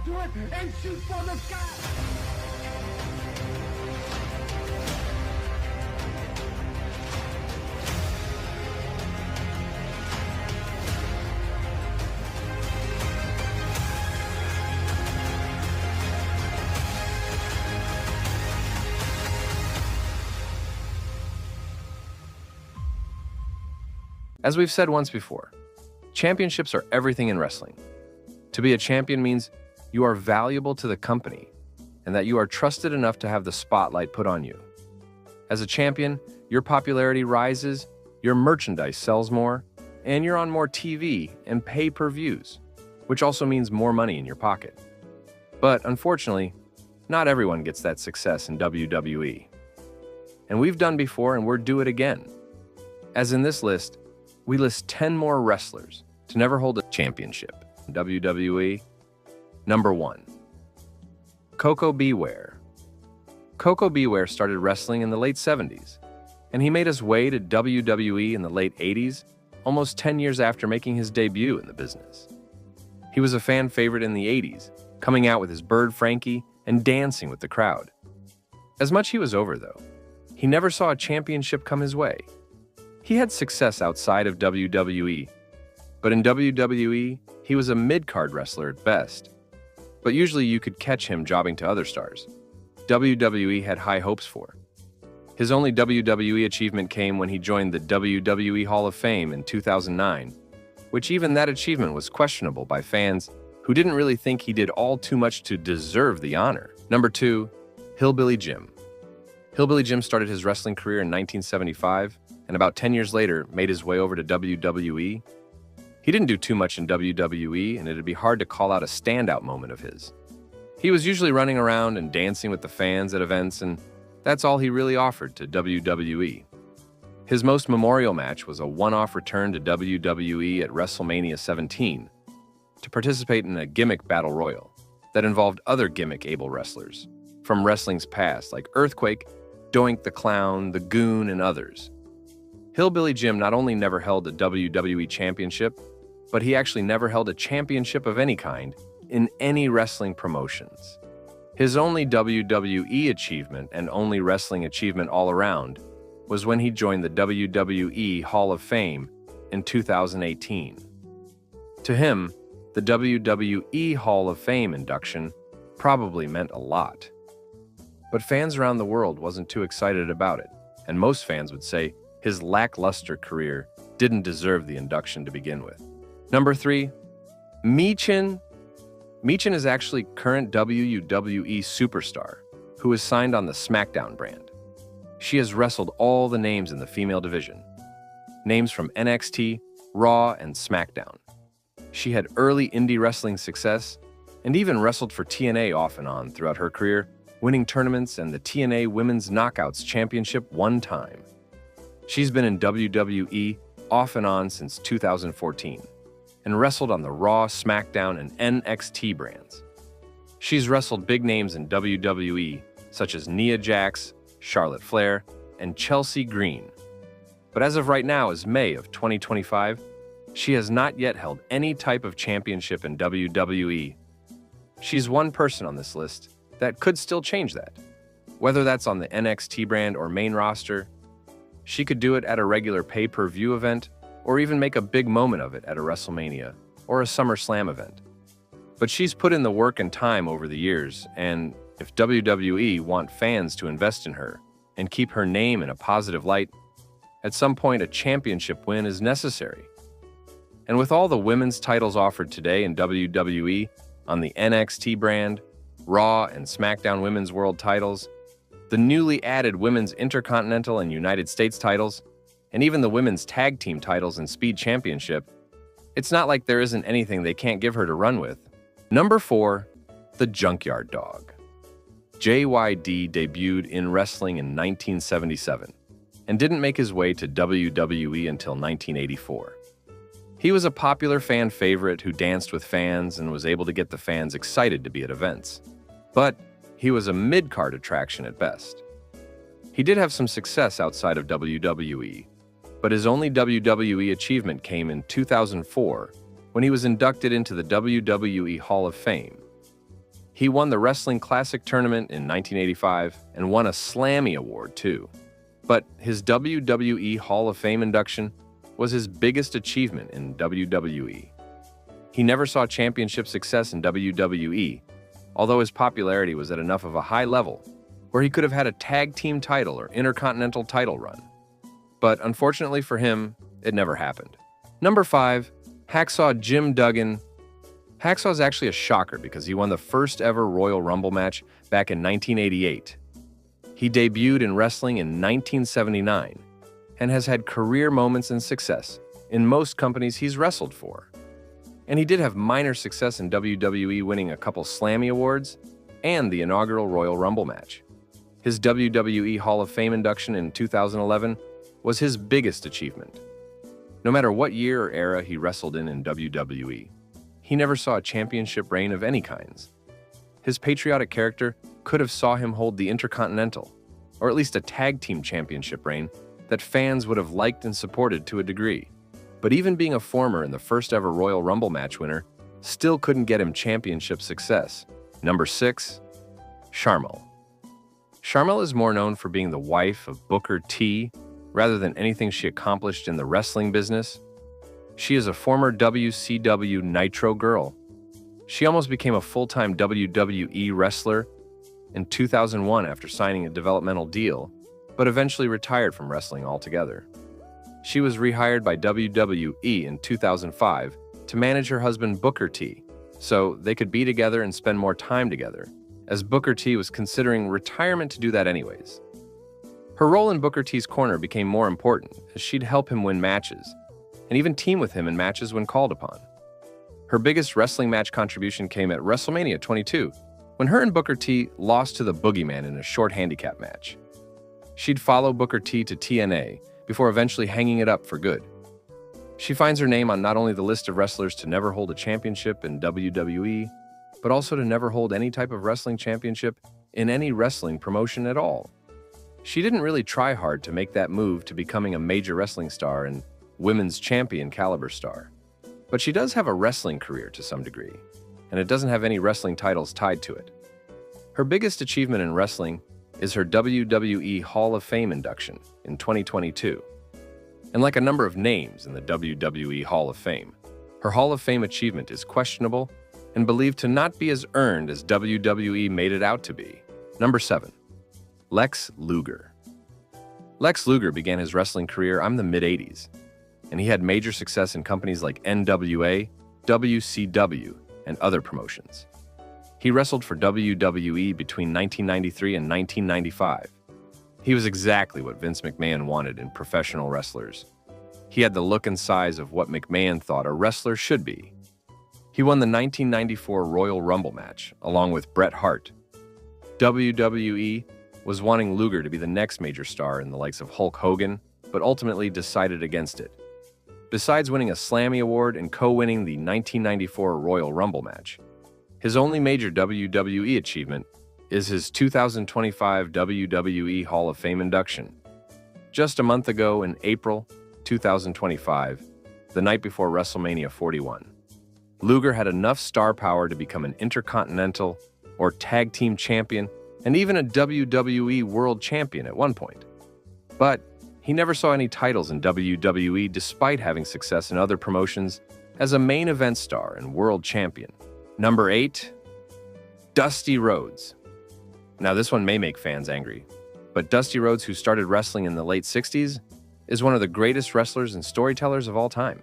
to it and shoot for the sky. As we've said once before, championships are everything in wrestling. To be a champion means you are valuable to the company and that you are trusted enough to have the spotlight put on you. As a champion, your popularity rises, your merchandise sells more, and you're on more TV and pay-per-views, which also means more money in your pocket. But unfortunately, not everyone gets that success in WWE. And we've done before and we're due it again. As in this list, we list 10 more wrestlers to never hold a championship in WWE. Number 1. Koko Beware. Koko Beware started wrestling in the late 70s, and he made his way to WWE in the late 80s, almost 10 years after making his debut in the business. He was a fan favorite in the 80s, coming out with his bird Frankie and dancing with the crowd. As much he was over, though, he never saw a championship come his way. He had success outside of WWE, but in WWE, he was a mid-card wrestler at best. But usually you could catch him jobbing to other stars WWE had high hopes for. His only WWE achievement came when he joined the WWE Hall of Fame in 2009, which even that achievement was questionable by fans who didn't really think he did all too much to deserve the honor. Number 2, Hillbilly Jim. Hillbilly Jim started his wrestling career in 1975, and about 10 years later made his way over to WWE. He didn't do too much in WWE, and it'd be hard to call out a standout moment of his. He was usually running around and dancing with the fans at events, and that's all he really offered to WWE. His most memorial match was a one-off return to WWE at WrestleMania 17 to participate in a gimmick battle royal that involved other gimmick-able wrestlers from wrestling's past like Earthquake, Doink the Clown, The Goon, and others. Hillbilly Jim not only never held a WWE championship, but he actually never held a championship of any kind in any wrestling promotions. His only WWE achievement and only wrestling achievement all around was when he joined the WWE Hall of Fame in 2018. To him, the WWE Hall of Fame induction probably meant a lot. But fans around the world wasn't too excited about it, and most fans would say his lackluster career didn't deserve the induction to begin with. Number 3, Mechan. Mechan is actually current WWE superstar who is signed on the SmackDown brand. She has wrestled all the names in the female division, names from NXT, Raw, and SmackDown. She had early indie wrestling success and even wrestled for TNA off and on throughout her career, winning tournaments and the TNA Women's Knockouts Championship one time. She's been in WWE off and on since 2014 and wrestled on the Raw, SmackDown, and NXT brands. She's wrestled big names in WWE such as Nia Jax, Charlotte Flair, and Chelsea Green. But as of right now, as May of 2025, she has not yet held any type of championship in WWE. She's one person on this list that could still change that. Whether that's on the NXT brand or main roster, she could do it at a regular pay-per-view event or even make a big moment of it at a WrestleMania or a SummerSlam event. But she's put in the work and time over the years, and if WWE want fans to invest in her and keep her name in a positive light, at some point a championship win is necessary. And with all the women's titles offered today in WWE on the NXT brand, Raw and SmackDown Women's World titles, the newly added Women's Intercontinental and United States titles, and even the Women's Tag Team titles and Speed Championship, it's not like there isn't anything they can't give her to run with. Number 4, the Junkyard Dog. JYD debuted in wrestling in 1977 and didn't make his way to WWE until 1984. He was a popular fan favorite who danced with fans and was able to get the fans excited to be at events. But he was a mid-card attraction at best. He did have some success outside of WWE, but his only WWE achievement came in 2004 when he was inducted into the WWE Hall of Fame. He won the Wrestling Classic Tournament in 1985 and won a Slammy Award, too. But his WWE Hall of Fame induction was his biggest achievement in WWE. He never saw championship success in WWE, although his popularity was at enough of a high level where he could have had a tag team title or intercontinental title run. But unfortunately for him, it never happened. Number 5, Hacksaw Jim Duggan. Hacksaw is actually a shocker because he won the first ever Royal Rumble match back in 1988. He debuted in wrestling in 1979 and has had career moments and success in most companies he's wrestled for. And he did have minor success in WWE, winning a couple Slammy Awards and the inaugural Royal Rumble match. His WWE Hall of Fame induction in 2011 was his biggest achievement. No matter what year or era he wrestled in WWE, he never saw a championship reign of any kinds. His patriotic character could have saw him hold the Intercontinental, or at least a tag team championship reign that fans would have liked and supported to a degree. But even being a former and the first ever Royal Rumble match winner still couldn't get him championship success. Number 6, Charal. Charal is more known for being the wife of Booker T rather than anything she accomplished in the wrestling business. She is a former WCW Nitro girl. She almost became a full-time WWE wrestler in 2001 after signing a developmental deal, but eventually retired from wrestling altogether. She was rehired by WWE in 2005 to manage her husband Booker T, so they could be together and spend more time together, as Booker T was considering retirement to do that anyways. Her role in Booker T's corner became more important, as she'd help him win matches, and even team with him in matches when called upon. Her biggest wrestling match contribution came at WrestleMania 22, when her and Booker T lost to the Boogeyman in a short handicap match. She'd follow Booker T to TNA before eventually hanging it up for good. She finds her name on not only the list of wrestlers to never hold a championship in WWE, but also to never hold any type of wrestling championship in any wrestling promotion at all. She didn't really try hard to make that move to becoming a major wrestling star and women's champion caliber star. But she does have a wrestling career to some degree, and it doesn't have any wrestling titles tied to it. Her biggest achievement in wrestling is her WWE Hall of Fame induction in 2022. And like a number of names in the WWE Hall of Fame, her Hall of Fame achievement is questionable and believed to not be as earned as WWE made it out to be. Number 7, Lex Luger. Lex Luger began his wrestling career in the mid-80s, and he had major success in companies like NWA, WCW, and other promotions. He wrestled for WWE between 1993 and 1995. He was exactly what Vince McMahon wanted in professional wrestlers. He had the look and size of what McMahon thought a wrestler should be. He won the 1994 Royal Rumble match, along with Bret Hart. WWE was wanting Luger to be the next major star in the likes of Hulk Hogan, but ultimately decided against it. Besides winning a Slammy Award and co-winning the 1994 Royal Rumble match, his only major WWE achievement is his 2025 WWE Hall of Fame induction. Just a month ago in April 2025, the night before WrestleMania 41, Luger had enough star power to become an Intercontinental or Tag Team Champion and even a WWE World Champion at one point. But he never saw any titles in WWE despite having success in other promotions as a main event star and world champion. Number 8, Dusty Rhodes. Now this one may make fans angry, but Dusty Rhodes, who started wrestling in the late 60s, is one of the greatest wrestlers and storytellers of all time.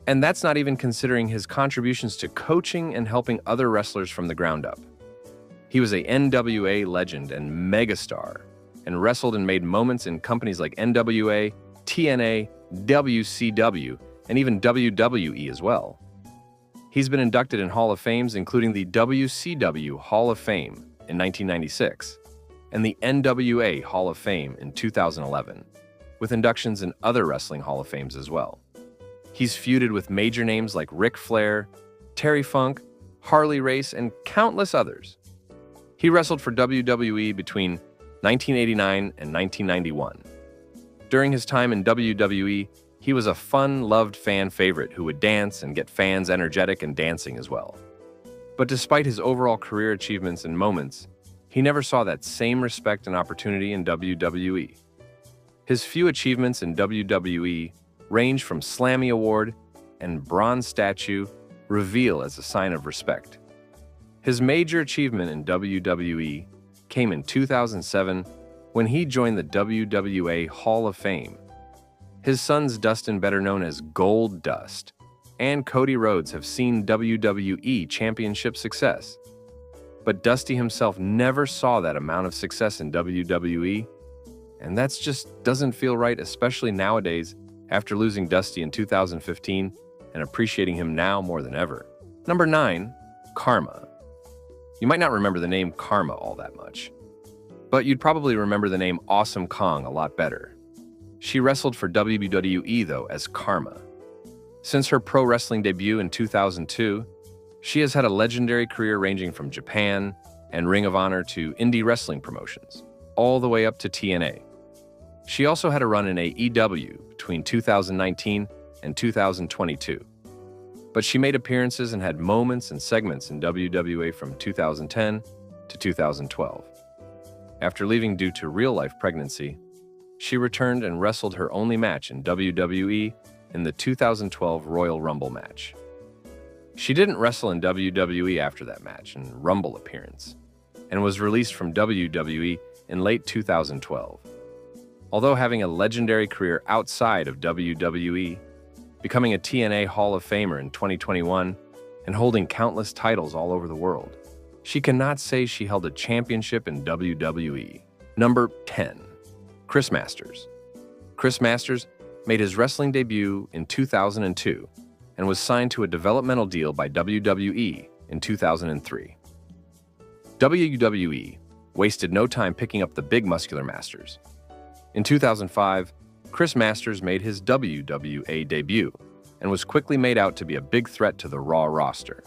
And that's not even considering his contributions to coaching and helping other wrestlers from the ground up. He was a NWA legend and megastar, and wrestled and made moments in companies like NWA, TNA, WCW, and even WWE as well. He's been inducted in Hall of Fames, including the WCW Hall of Fame in 1996 and the NWA Hall of Fame in 2011, with inductions in other wrestling Hall of Fames as well. He's feuded with major names like Ric Flair, Terry Funk, Harley Race, and countless others. He wrestled for WWE between 1989 and 1991. During his time in WWE, he was a fun, loved fan favorite who would dance and get fans energetic and dancing as well. But despite his overall career achievements and moments, he never saw that same respect and opportunity in WWE. His few achievements in WWE range from Slammy Award and Bronze Statue reveal as a sign of respect. His major achievement in WWE came in 2007 when he joined the WWE Hall of Fame. His sons Dustin, better known as Gold Dust, and Cody Rhodes have seen WWE Championship success. But Dusty himself never saw that amount of success in WWE, and that just doesn't feel right, especially nowadays after losing Dusty in 2015 and appreciating him now more than ever. Number 9, Karma. You might not remember the name Karma all that much, but you'd probably remember the name Awesome Kong a lot better. She wrestled for WWE, though, as Karma. Since her pro wrestling debut in 2002, she has had a legendary career ranging from Japan and Ring of Honor to indie wrestling promotions, all the way up to TNA. She also had a run in AEW between 2019 and 2022. But she made appearances and had moments and segments in WWE from 2010 to 2012. After leaving due to real-life pregnancy, she returned and wrestled her only match in WWE in the 2012 Royal Rumble match. She didn't wrestle in WWE after that match and Rumble appearance, and was released from WWE in late 2012. Although having a legendary career outside of WWE, becoming a TNA Hall of Famer in 2021, and holding countless titles all over the world, she cannot say she held a championship in WWE. Number 10. Chris Masters. Chris Masters made his wrestling debut in 2002 and was signed to a developmental deal by WWE in 2003. WWE wasted no time picking up the big muscular Masters. In 2005, Chris Masters made his WWA debut and was quickly made out to be a big threat to the Raw roster.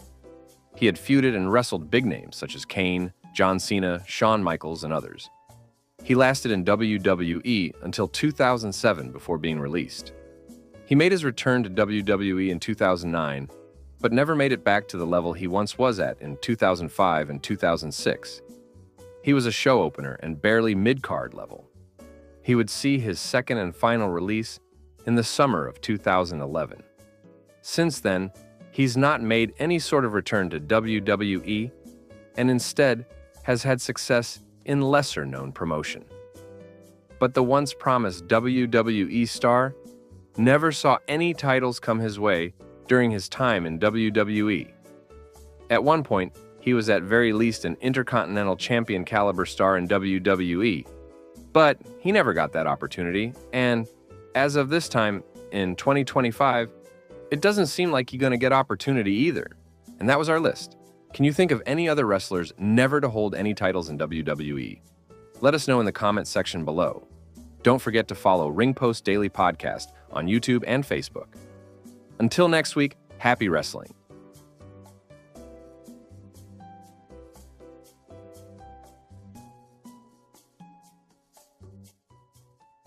He had feuded and wrestled big names such as Kane, John Cena, Shawn Michaels, and others. He lasted in WWE until 2007 before being released. He made his return to WWE in 2009, but never made it back to the level he once was at in 2005 and 2006. He was a show opener and barely mid-card level. He would see his second and final release in the summer of 2011. Since then, he's not made any sort of return to WWE and instead has had success in lesser-known promotion. But the once promised WWE star never saw any titles come his way during his time in WWE. At one point, he was at very least an Intercontinental Champion caliber star in WWE, but he never got that opportunity, and as of this time, in 2025, it doesn't seem like he's gonna get opportunity either. And that was our list. Can you think of any other wrestlers never to hold any titles in WWE? Let us know in the comments section below. Don't forget to follow Ring Post Daily Podcast on YouTube and Facebook. Until next week, happy wrestling.